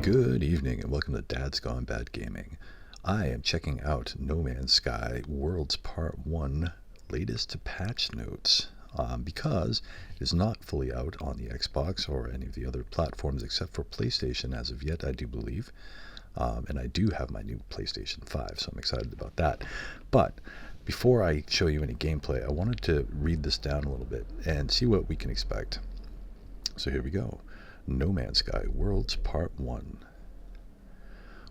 Good evening and welcome to Dad's Gone Bad Gaming. I am checking out No Man's Sky Worlds Part 1 latest patch notes because it is not fully out on the Xbox or any of the other platforms except for PlayStation as of yet, I do believe. And I do have my new PlayStation 5, so I'm excited about that. But before I show you any gameplay, I wanted to read this down a little bit and see what we can expect. So here we go. No Man's Sky Worlds Part 1.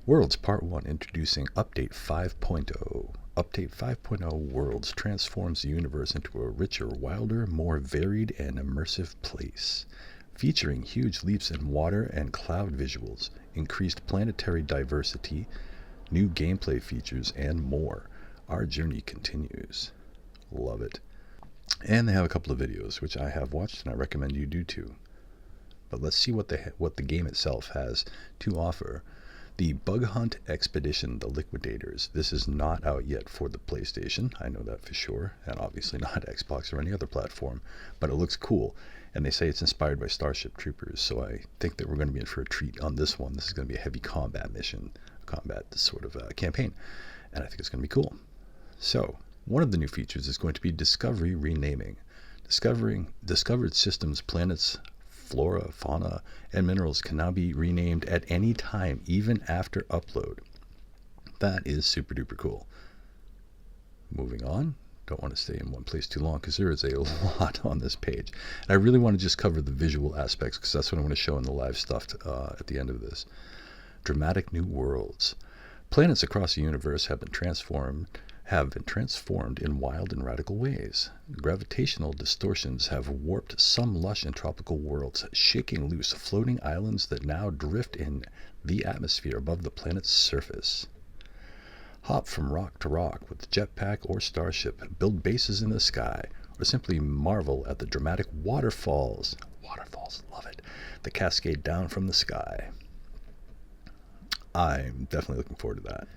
Worlds Part 1 introducing Update 5.0. Update 5.0 Worlds transforms the universe into a richer, wilder, more varied, and immersive place. Featuring huge leaps in water and cloud visuals, increased planetary diversity, new gameplay features, and more. Our journey continues. Love it. And they have a couple of videos, which I have watched and I recommend you do too. But let's see what the game itself has to offer. The Bug Hunt Expedition, The Liquidators. This is not out yet for the PlayStation, I know that for sure, and obviously not Xbox or any other platform, but it looks cool. And they say it's inspired by Starship Troopers, so I think that we're going to be in for a treat on this one. This is going to be a heavy combat mission, sort of campaign, and I think it's going to be cool. So, one of the new features is going to be Discovery Renaming. Discovered systems, planets, flora, fauna, and minerals can now be renamed at any time, even after upload. That is super duper cool. Moving on. Don't want to stay in one place too long because there is a lot on this page. And I really want to just cover the visual aspects because that's what I want to show in the live stuff at the end of this. Dramatic new worlds. Planets across the universe have been transformed in wild and radical ways. Gravitational distortions have warped some lush and tropical worlds, shaking loose floating islands that now drift in the atmosphere above the planet's surface. Hop from rock to rock with jetpack or starship, build bases in the sky, or simply marvel at the dramatic waterfalls. Waterfalls, love it. That cascade down from the sky. I'm definitely looking forward to that.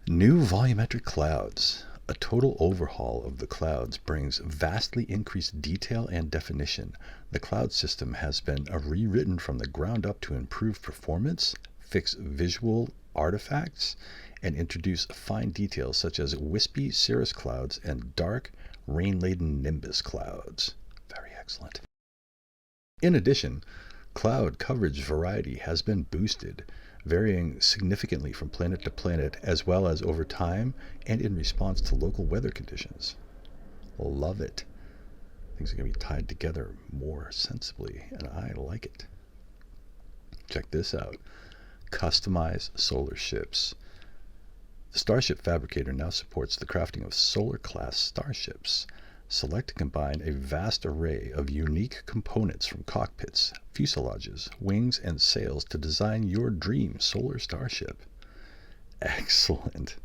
New volumetric clouds. A total overhaul of the clouds brings vastly increased detail and definition. The cloud system has been rewritten from the ground up to improve performance, fix visual artifacts, and introduce fine details such as wispy cirrus clouds and dark, rain-laden nimbus clouds. Very excellent. In addition, cloud coverage variety has been boosted, varying significantly from planet to planet as well as over time and in response to local weather conditions. Love it. Things are going to be tied together more sensibly, and I like it. Check this out. Customize solar ships. The Starship Fabricator now supports the crafting of solar-class starships. Select and combine a vast array of unique components from cockpits, fuselages, wings, and sails to design your dream solar starship. Excellent.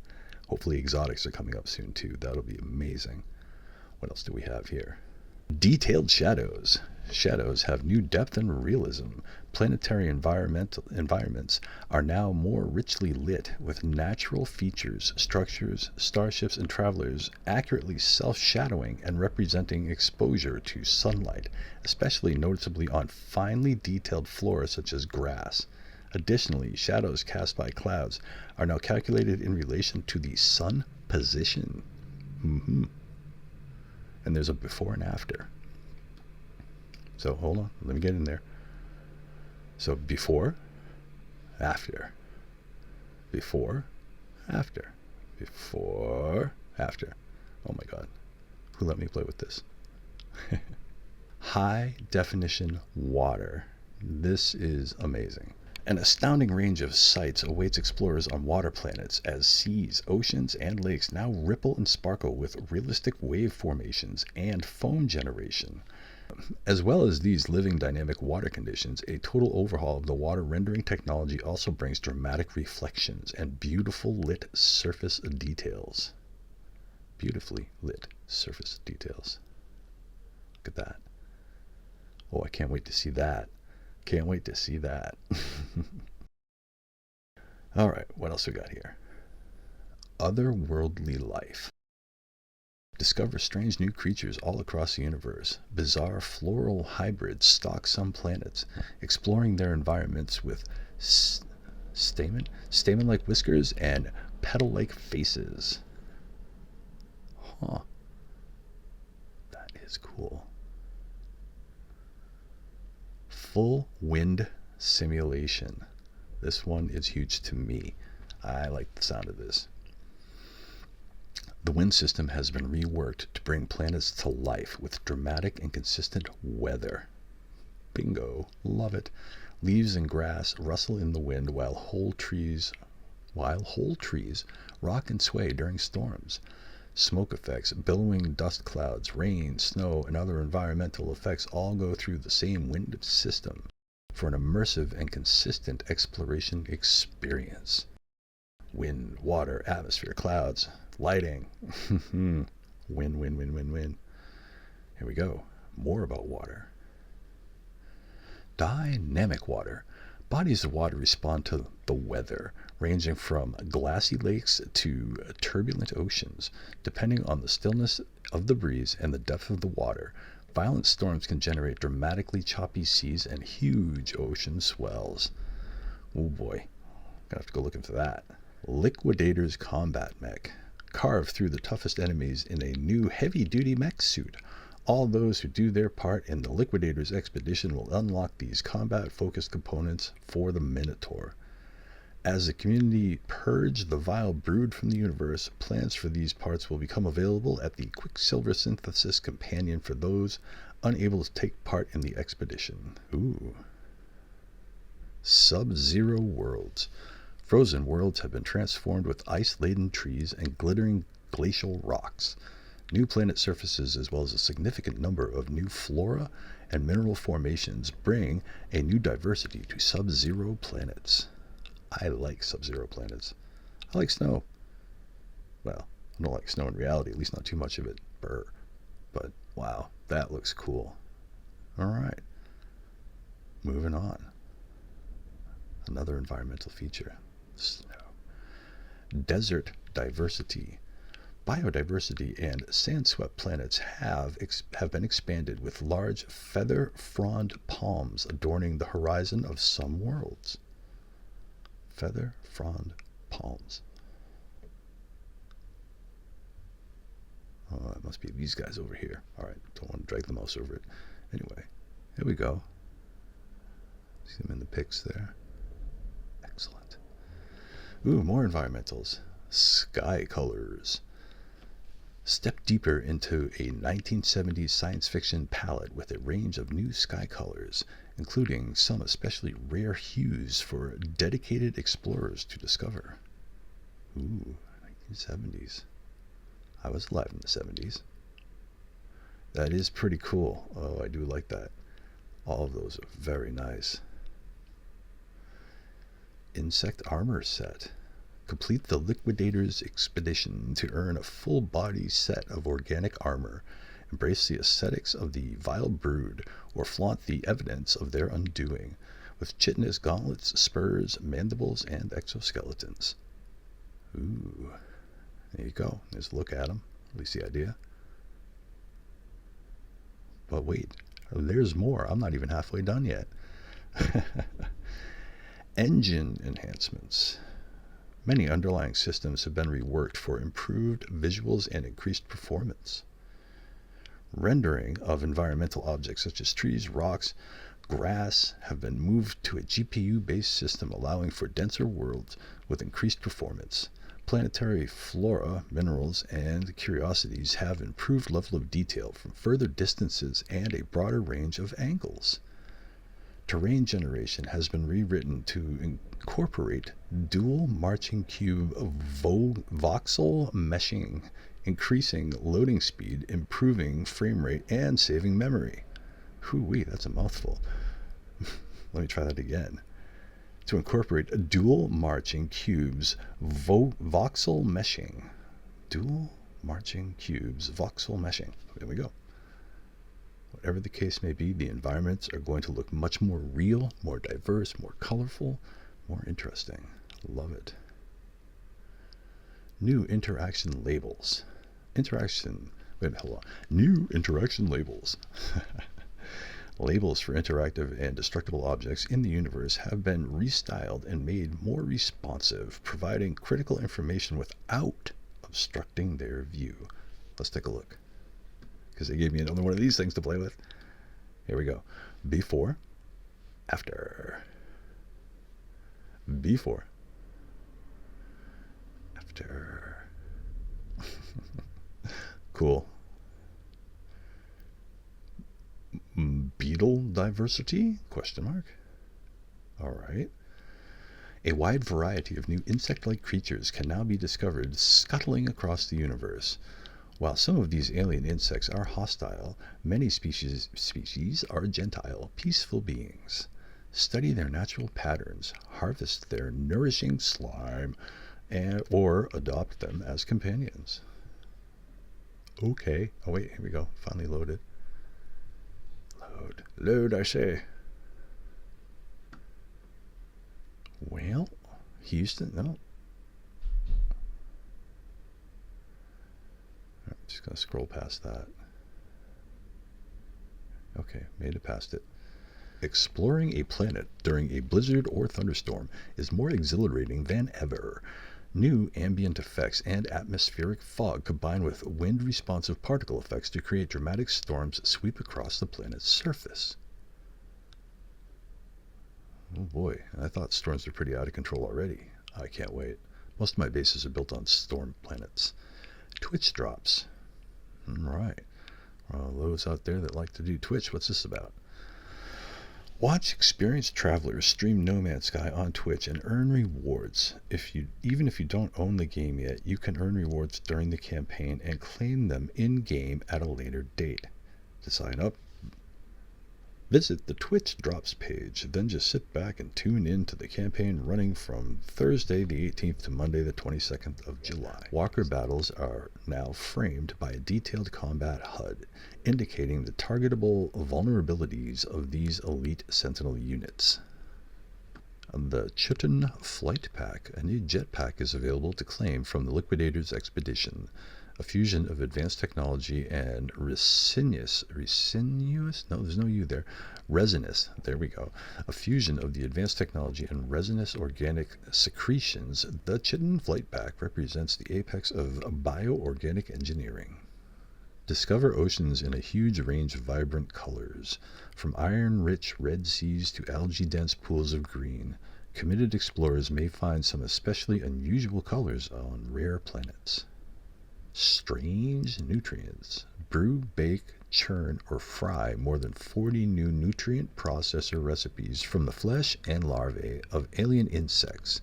Hopefully exotics are coming up soon too. That'll be amazing. What else do we have here? Detailed shadows. Shadows have new depth and realism. Planetary environments are now more richly lit with natural features, structures, starships, and travelers accurately self-shadowing and representing exposure to sunlight, especially noticeably on finely detailed flora such as grass. Additionally, shadows cast by clouds are now calculated in relation to the sun position. And there's a before and after. So hold on, let me get in there. So before, after, before, after, before, after. Oh my God, who let me play with this? High definition water. This is amazing. An astounding range of sights awaits explorers on water planets as seas, oceans, and lakes now ripple and sparkle with realistic wave formations and foam generation. As well as these living dynamic water conditions, a total overhaul of the water rendering technology also brings dramatic reflections and beautiful lit surface details. Beautifully lit surface details. Look at that. Oh, I can't wait to see that. Can't wait to see that. All right, what else we got here? Otherworldly life. Discover strange new creatures all across the universe. Bizarre floral hybrids stalk some planets, exploring their environments with stamen-like whiskers, and petal-like faces. Huh. That is cool. Full wind simulation. This one is huge to me. I like the sound of this. The wind system has been reworked to bring planets to life with dramatic and consistent weather. Bingo. Love it. Leaves and grass rustle in the wind while whole trees rock and sway during storms. Smoke effects, billowing dust clouds, rain, snow, and other environmental effects all go through the same wind system for an immersive and consistent exploration experience. Wind, water, atmosphere, clouds, lighting. Win, win, win, win, win. Here we go. More about water. Dynamic water. Bodies of water respond to the weather, ranging from glassy lakes to turbulent oceans. Depending on the stillness of the breeze and the depth of the water, violent storms can generate dramatically choppy seas and huge ocean swells. Oh boy, gonna have to go looking for that. Liquidator's combat mech. Carve through the toughest enemies in a new heavy-duty mech suit. All those who do their part in the Liquidator's expedition will unlock these combat-focused components for the Minotaur. As the community purge the vile brood from the universe, plans for these parts will become available at the Quicksilver Synthesis Companion for those unable to take part in the expedition. Ooh. Sub-Zero worlds. Frozen worlds have been transformed with ice-laden trees and glittering glacial rocks. New planet surfaces, as well as a significant number of new flora and mineral formations, bring a new diversity to sub-zero planets. I like sub-zero planets. I like snow. Well, I don't like snow in reality, at least not too much of it. Brr. But wow, that looks cool. All right. Moving on. Another environmental feature. Snow. Desert diversity. Biodiversity and sand-swept planets have been expanded with large feather-frond palms adorning the horizon of some worlds. Feather-frond palms. Oh, it must be these guys over here. All right, don't want to drag the mouse over it. Anyway, here we go. See them in the pics there. Excellent. Ooh, more environmentals. Sky colors. Step deeper into a 1970s science fiction palette with a range of new sky colors, including some especially rare hues for dedicated explorers to discover. Ooh, 1970s. I was alive in the 70s. That is pretty cool. Oh, I do like that. All of those are very nice. Insect armor set. Complete the Liquidator's expedition to earn a full-body set of organic armor, embrace the aesthetics of the vile brood, or flaunt the evidence of their undoing, with chitinous gauntlets, spurs, mandibles, and exoskeletons. Ooh, there you go. There's a look at them. At least the idea. But wait, there's more. I'm not even halfway done yet. Engine enhancements. Many underlying systems have been reworked for improved visuals and increased performance. Rendering of environmental objects such as trees, rocks, grass have been moved to a GPU-based system allowing for denser worlds with increased performance. Planetary flora, minerals, and curiosities have improved level of detail from further distances and a broader range of angles. Terrain generation has been rewritten to incorporate dual marching cube voxel meshing, increasing loading speed, improving frame rate, and saving memory. Hoo-wee, that's a mouthful. Let me try that again. To incorporate dual marching cubes voxel meshing. Dual marching cubes voxel meshing. There we go. Whatever the case may be, the environments are going to look much more real, more diverse, more colorful, more interesting. Love it. New interaction labels. New interaction labels. Labels for interactive and destructible objects in the universe have been restyled and made more responsive, providing critical information without obstructing their view. Let's take a look, because they gave me another one of these things to play with. Here we go. Before, after. Before, after. Cool. Beetle diversity? Question mark. All right. A wide variety of new insect-like creatures can now be discovered scuttling across the universe. While some of these alien insects are hostile, many species are gentile, peaceful beings. Study their natural patterns, harvest their nourishing slime, or adopt them as companions. Okay. Oh wait, here we go. Finally loaded. Load, I say. Well, Houston, no. I'm just going to scroll past that. Okay, made it past it. Exploring a planet during a blizzard or thunderstorm is more exhilarating than ever. New ambient effects and atmospheric fog combine with wind-responsive particle effects to create dramatic storms sweep across the planet's surface. Oh boy, I thought storms were pretty out of control already. I can't wait. Most of my bases are built on storm planets. Twitch drops. Right. Those out there that like to do Twitch, what's this about? Watch experienced travelers stream No Man's Sky on Twitch and earn rewards. Even if you don't own the game yet, you can earn rewards during the campaign and claim them in-game at a later date. To sign up, visit the Twitch Drops page, then just sit back and tune in to the campaign running from Thursday the 18th to Monday the 22nd of July. Walker battles are now framed by a detailed combat HUD, indicating the targetable vulnerabilities of these elite Sentinel units. The Chitin Flight Pack, a new jetpack, is available to claim from the Liquidator's Expedition. A fusion of advanced technology and resinous, no, there's no U there, resinous, there we go. A fusion of the advanced technology and resinous organic secretions, the Chitin Flight Pack represents the apex of bioorganic engineering. Discover oceans in a huge range of vibrant colors, from iron-rich red seas to algae-dense pools of green. Committed explorers may find some especially unusual colors on rare planets. Strange nutrients. Brew, bake, churn, or fry more than 40 new nutrient processor recipes from the flesh and larvae of alien insects.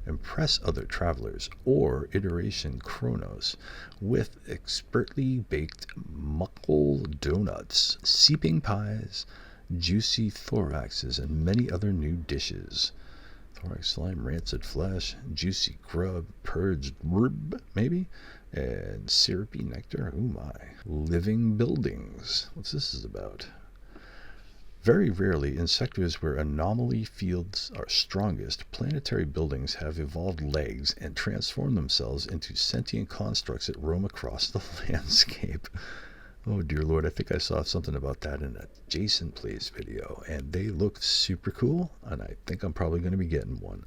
Impress other travelers or iteration Chronos with expertly baked muckle donuts, seeping pies, juicy thoraxes, and many other new dishes. Thorax slime, rancid flesh, juicy grub, purged rib, maybe, and syrupy nectar. Oh my. Living buildings. What's this about? Very rarely, in sectors where anomaly fields are strongest, planetary buildings have evolved legs and transform themselves into sentient constructs that roam across the landscape. Oh dear Lord, I think I saw something about that in a Jason Plays video, and they look super cool, and I think I'm probably going to be getting one.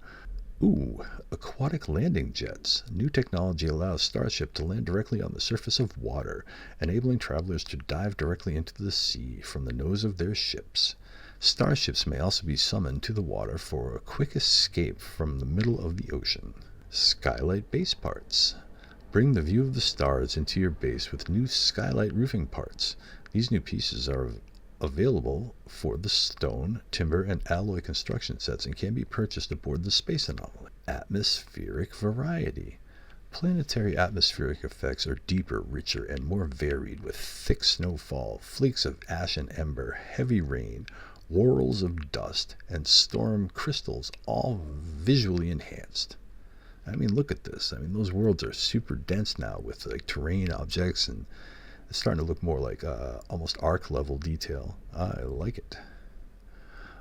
Ooh, aquatic landing jets. New technology allows Starship to land directly on the surface of water, enabling travelers to dive directly into the sea from the nose of their ships. Starships may also be summoned to the water for a quick escape from the middle of the ocean. Skylight base parts. Bring the view of the stars into your base with new skylight roofing parts. These new pieces are available for the stone, timber, and alloy construction sets and can be purchased aboard the Space Anomaly. Atmospheric variety. Planetary atmospheric effects are deeper, richer, and more varied, with thick snowfall, flakes of ash and ember, heavy rain, whorls of dust, and storm crystals, all visually enhanced. I mean, look at this. I mean, those worlds are super dense now with like terrain objects, and it's starting to look more like almost arc level detail. I like it.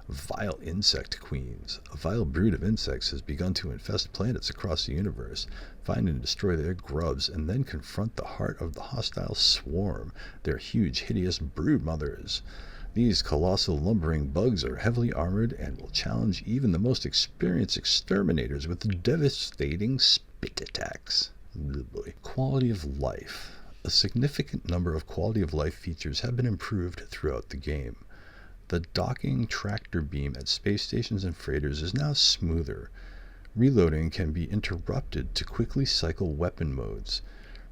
Vile insect queens. A vile brood of insects has begun to infest planets across the universe, find and destroy their grubs, and then confront the heart of the hostile swarm, their huge, hideous brood mothers. These colossal lumbering bugs are heavily armored and will challenge even the most experienced exterminators with devastating spit attacks. Oh boy. Quality of life. A significant number of quality of life features have been improved throughout the game. The docking tractor beam at space stations and freighters is now smoother. Reloading can be interrupted to quickly cycle weapon modes.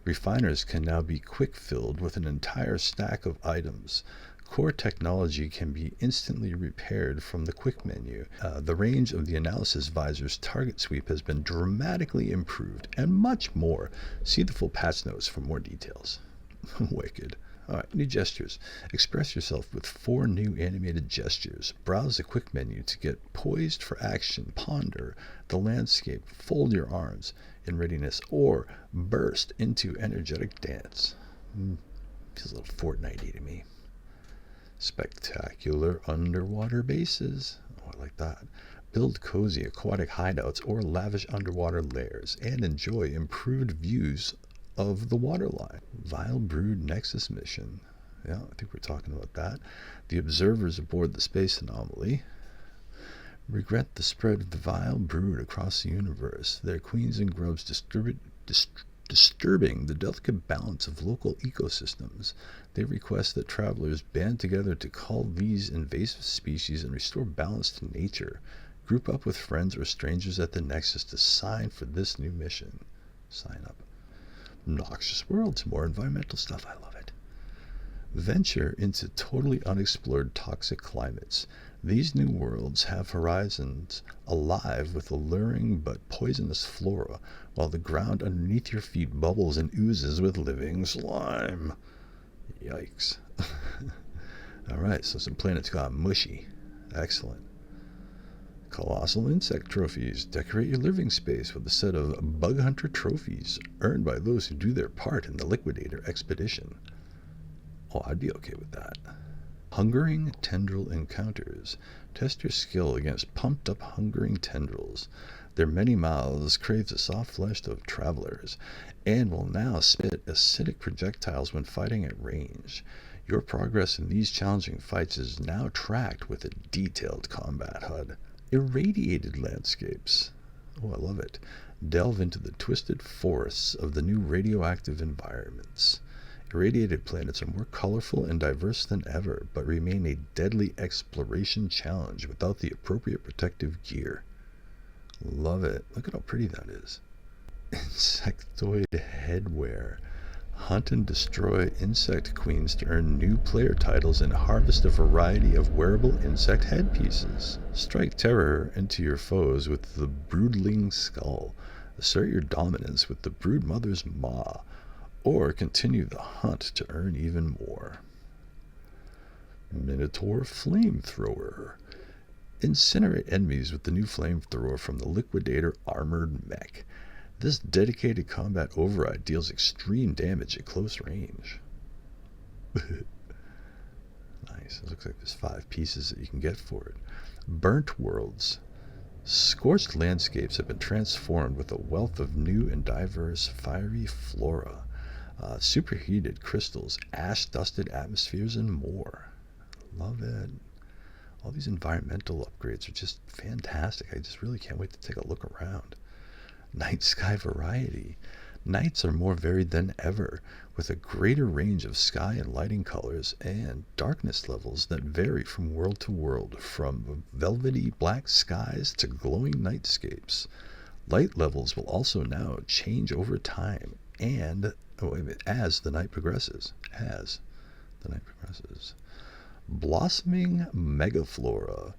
Refiners can now be quick-filled with an entire stack of items. Core technology can be instantly repaired from the quick menu. The range of the analysis visor's target sweep has been dramatically improved, and much more. See the full patch notes for more details. Wicked. Alright, new gestures. Express yourself with 4 new animated gestures. Browse the quick menu to get poised for action, ponder the landscape, fold your arms in readiness, or burst into energetic dance. Feels a little Fortnite-y to me. Spectacular underwater bases. Oh, I like that. Build cozy aquatic hideouts or lavish underwater lairs, and enjoy improved views of the waterline. Vile Brood Nexus mission. Yeah, I think we're talking about that. The observers aboard the space anomaly regret the spread of the vile brood across the universe, their queens and grubs disturbing the delicate balance of local ecosystems. They request that travelers band together to cull these invasive species and restore balance to nature. Group up with friends or strangers at the Nexus to sign for this new mission. Sign up. Noxious worlds, more environmental stuff. I love it. Venture into totally unexplored toxic climates. These new worlds have horizons alive with alluring but poisonous flora, while the ground underneath your feet bubbles and oozes with living slime. Yikes. Alright, so some planets got mushy. Excellent. Colossal insect trophies. Decorate your living space with a set of bug hunter trophies earned by those who do their part in the liquidator expedition. Oh, I'd be okay with that. Hungering tendril encounters. Test your skill against pumped up hungering tendrils. Their many mouths crave the soft flesh of travelers, and will now spit acidic projectiles when fighting at range. Your progress in these challenging fights is now tracked with a detailed combat HUD. Irradiated landscapes. Oh, I love it. Delve into the twisted forests of the new radioactive environments. Irradiated planets are more colorful and diverse than ever, but remain a deadly exploration challenge without the appropriate protective gear. Love it. Look at how pretty that is. Insectoid headwear. Hunt and destroy insect queens to earn new player titles and harvest a variety of wearable insect headpieces. Strike terror into your foes with the broodling skull. Assert your dominance with the brood mother's maw, or continue the hunt to earn even more. Minotaur flamethrower. Incinerate enemies with the new flamethrower from the Liquidator armored mech. This dedicated combat override deals extreme damage at close range. Nice. It looks like there's 5 pieces that you can get for it. Burnt worlds. Scorched landscapes have been transformed with a wealth of new and diverse fiery flora, superheated crystals, ash-dusted atmospheres, and more. Love it. All these environmental upgrades are just fantastic. I just really can't wait to take a look around. Night sky variety. Nights are more varied than ever, with a greater range of sky and lighting colors and darkness levels that vary from world to world, from velvety black skies to glowing nightscapes. Light levels will also now change over time and as the night progresses. Blossoming megaflora.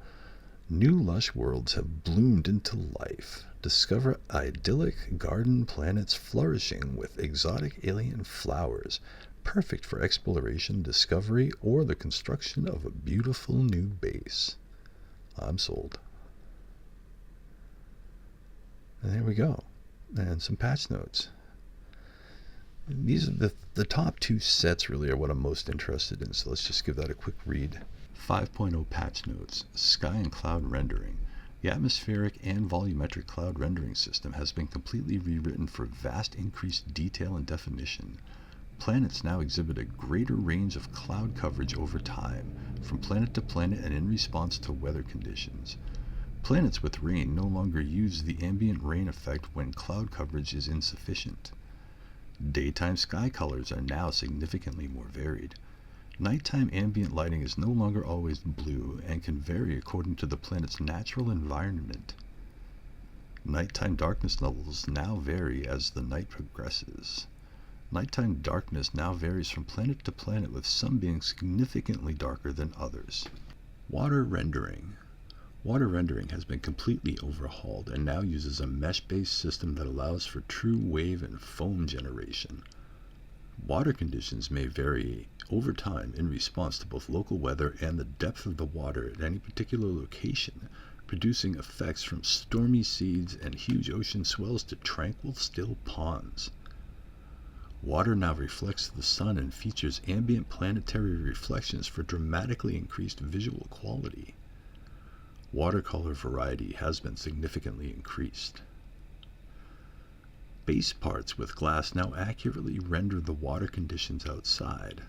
New lush worlds have bloomed into life. Discover idyllic garden planets flourishing with exotic alien flowers, perfect for exploration, discovery, or the construction of a beautiful new base. I'm sold. And there we go. And some patch notes. These are the top 2 sets really are what I'm most interested in, so let's just give that a quick read. 5.0 patch notes. Sky and cloud rendering. The atmospheric and volumetric cloud rendering system has been completely rewritten for vast increased detail and definition. Planets now exhibit a greater range of cloud coverage over time, from planet to planet and in response to weather conditions. Planets with rain no longer use the ambient rain effect when cloud coverage is insufficient. Daytime sky colors are now significantly more varied. Nighttime ambient lighting is no longer always blue and can vary according to the planet's natural environment. Nighttime darkness levels now vary as the night progresses. Nighttime darkness now varies from planet to planet, with some being significantly darker than others. Water rendering. Water rendering has been completely overhauled and now uses a mesh-based system that allows for true wave and foam generation. Water conditions may vary over time in response to both local weather and the depth of the water at any particular location, producing effects from stormy seas and huge ocean swells to tranquil, still ponds. Water now reflects the sun and features ambient planetary reflections for dramatically increased visual quality. Watercolor variety has been significantly increased. Base parts with glass now accurately render the water conditions outside.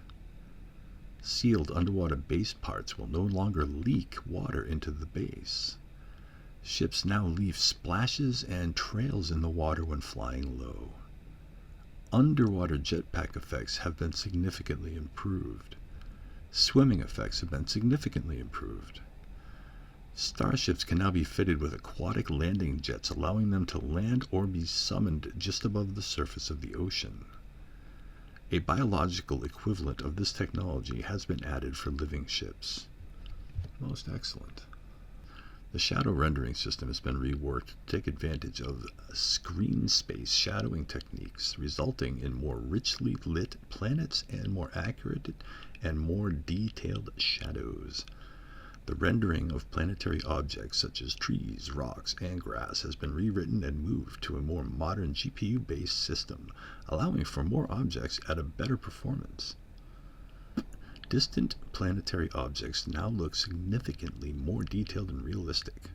Sealed underwater base parts will no longer leak water into the base. Ships now leave splashes and trails in the water when flying low. Underwater jetpack effects have been significantly improved. Swimming effects have been significantly improved. Starships can now be fitted with aquatic landing jets, allowing them to land or be summoned just above the surface of the ocean. A biological equivalent of this technology has been added for living ships. Most excellent. The shadow rendering system has been reworked to take advantage of screen space shadowing techniques, resulting in more richly lit planets and more accurate and more detailed shadows. The rendering of planetary objects such as trees, rocks, and grass has been rewritten and moved to a more modern GPU-based system, allowing for more objects at a better performance. Distant planetary objects now look significantly more detailed and realistic.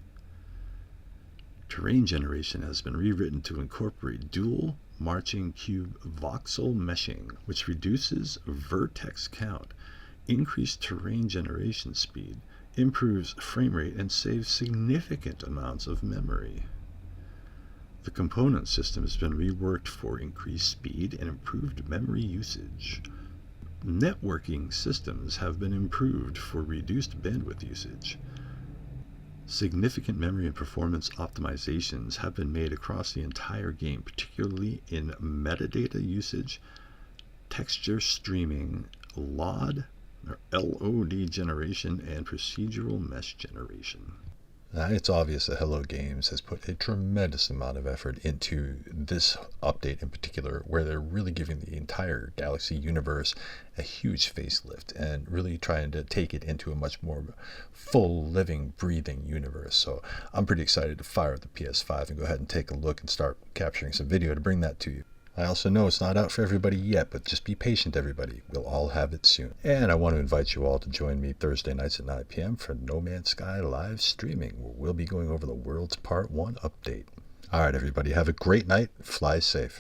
Terrain generation has been rewritten to incorporate dual marching cube voxel meshing, which reduces vertex count, increased terrain generation speed, improves frame rate, and saves significant amounts of memory. The component system has been reworked for increased speed and improved memory usage. Networking systems have been improved for reduced bandwidth usage. Significant memory and performance optimizations have been made across the entire game, particularly in metadata usage, texture streaming, LOD generation, and procedural mesh generation. It's obvious that Hello Games has put a tremendous amount of effort into this update in particular, where they're really giving the entire Galaxy universe a huge facelift and really trying to take it into a much more full, living, breathing universe. So I'm pretty excited to fire up the PS5 and go ahead and take a look and start capturing some video to bring that to you. I also know it's not out for everybody yet, but just be patient, everybody. We'll all have it soon. And I want to invite you all to join me Thursday nights at 9 p.m. for No Man's Sky live streaming, where we'll be going over the World's Part 1 update. All right, everybody, have a great night. Fly safe.